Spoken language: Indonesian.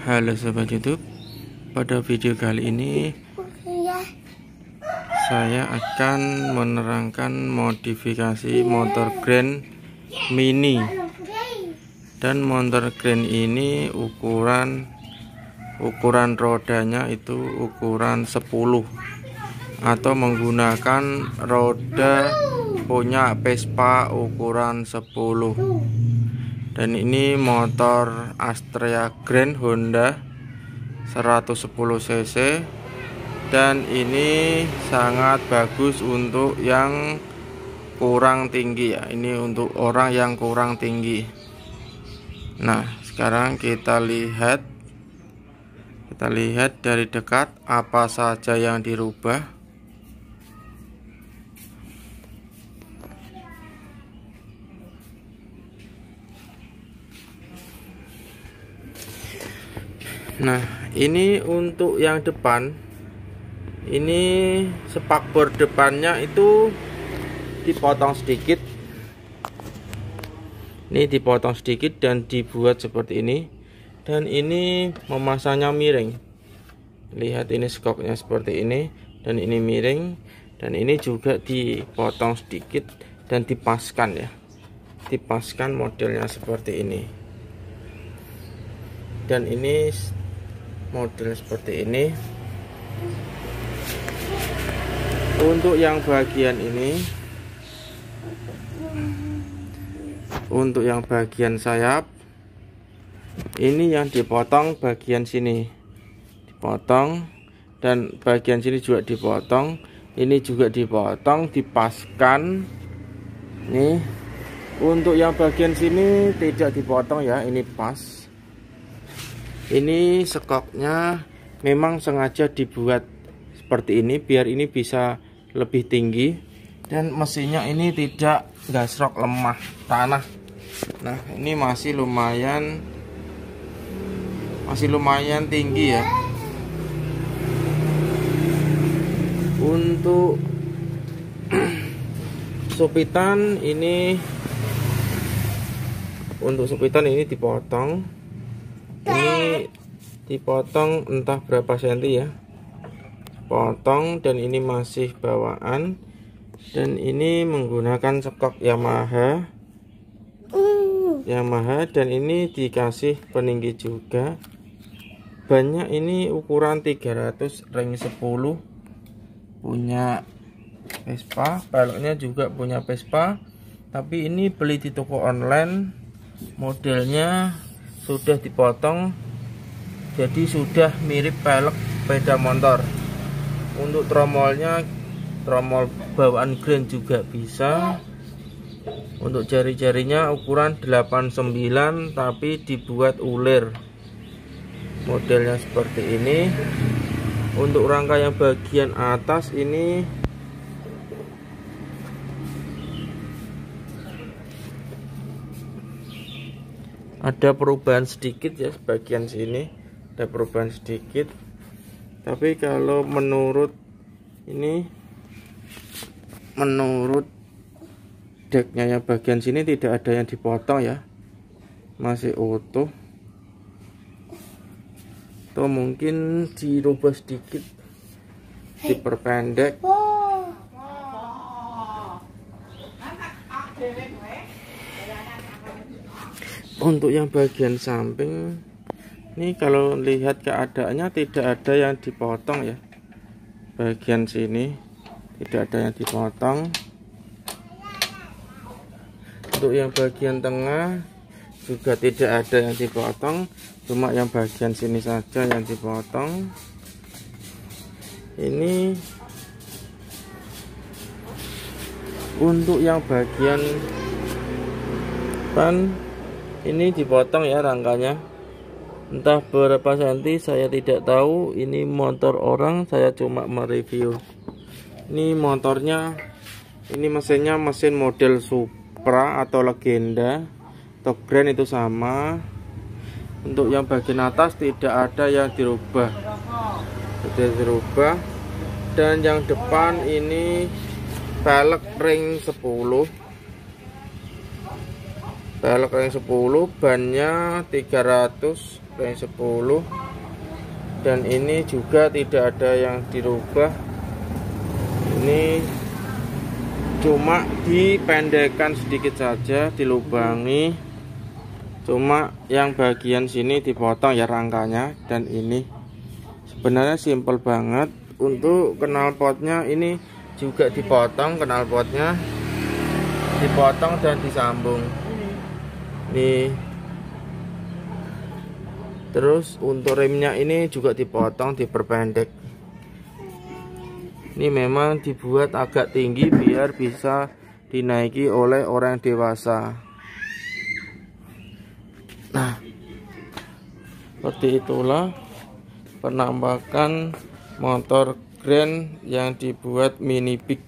Halo sobat YouTube, pada video kali ini saya akan menerangkan modifikasi motor Grand Mini. Dan motor Grand ini ukuran rodanya itu ukuran 10 atau menggunakan roda punya Vespa ukuran 10. Dan ini motor Astrea Grand Honda 110 cc, dan ini sangat bagus untuk yang kurang tinggi ya. Ini untuk orang yang kurang tinggi. Nah, sekarang kita lihat dari dekat apa saja yang dirubah. Nah, ini untuk yang depan, ini spakbor depannya itu dipotong sedikit. Ini dipotong sedikit dan dibuat seperti ini. Dan ini memasangnya miring. Lihat, ini skoknya seperti ini, dan ini miring, dan ini juga dipotong sedikit dan dipaskan ya. Dipaskan modelnya seperti ini. Dan ini model seperti ini. Untuk yang bagian ini, untuk yang bagian sayap, ini yang dipotong bagian sini, dipotong, dan bagian sini juga dipotong. Ini juga dipotong, dipaskan. Nih, untuk yang bagian sini tidak dipotong ya, ini pas. Ini skoknya memang sengaja dibuat seperti ini biar ini bisa lebih tinggi, dan mesinnya ini tidak gasrok lemah tanah. Nah, ini masih lumayan tinggi ya. Untuk supitan ini, dipotong. Ini dipotong entah berapa senti ya, potong, dan ini masih bawaan, dan ini menggunakan skok Yamaha, dan ini dikasih peninggi juga. Bannya ini ukuran 300 ring 10, punya Vespa. Peleknya juga punya Vespa, tapi ini beli di toko online. Modelnya sudah dipotong, jadi sudah mirip pelek sepeda motor. Untuk tromolnya, tromol bawaan Grand juga bisa. Untuk jari-jarinya ukuran 89 tapi dibuat ulir. Modelnya seperti ini. Untuk rangka yang bagian atas ini ada perubahan sedikit ya, bagian sini ada perubahan sedikit. Tapi kalau menurut deknya yang bagian sini tidak ada yang dipotong ya, masih utuh. Atau mungkin dirubah sedikit, diperpendek. Untuk yang bagian samping ini, kalau lihat keadaannya tidak ada yang dipotong ya. Bagian sini tidak ada yang dipotong. Untuk yang bagian tengah juga tidak ada yang dipotong, cuma yang bagian sini saja yang dipotong. Ini untuk yang bagian depan, ini dipotong ya rangkanya, entah berapa senti saya tidak tahu. Ini motor orang, saya cuma mereview. Ini motornya, ini mesinnya mesin model Supra atau Legenda, Top Grand itu sama. Untuk yang bagian atas tidak ada yang dirubah, dan yang depan ini pelek ring 10. Pelek ring 10, bannya 300 ring 10, dan ini juga tidak ada yang dirubah. Ini cuma dipendekkan sedikit saja, dilubangi, cuma yang bagian sini dipotong ya rangkanya. Dan ini sebenarnya simple banget. Untuk knalpotnya ini juga dipotong, knalpotnya dipotong dan disambung nih. Terus untuk remnya ini juga dipotong, diperpendek. Ini memang dibuat agak tinggi biar bisa dinaiki oleh orang dewasa. Nah, seperti itulah penampakan motor Grand yang dibuat mini big.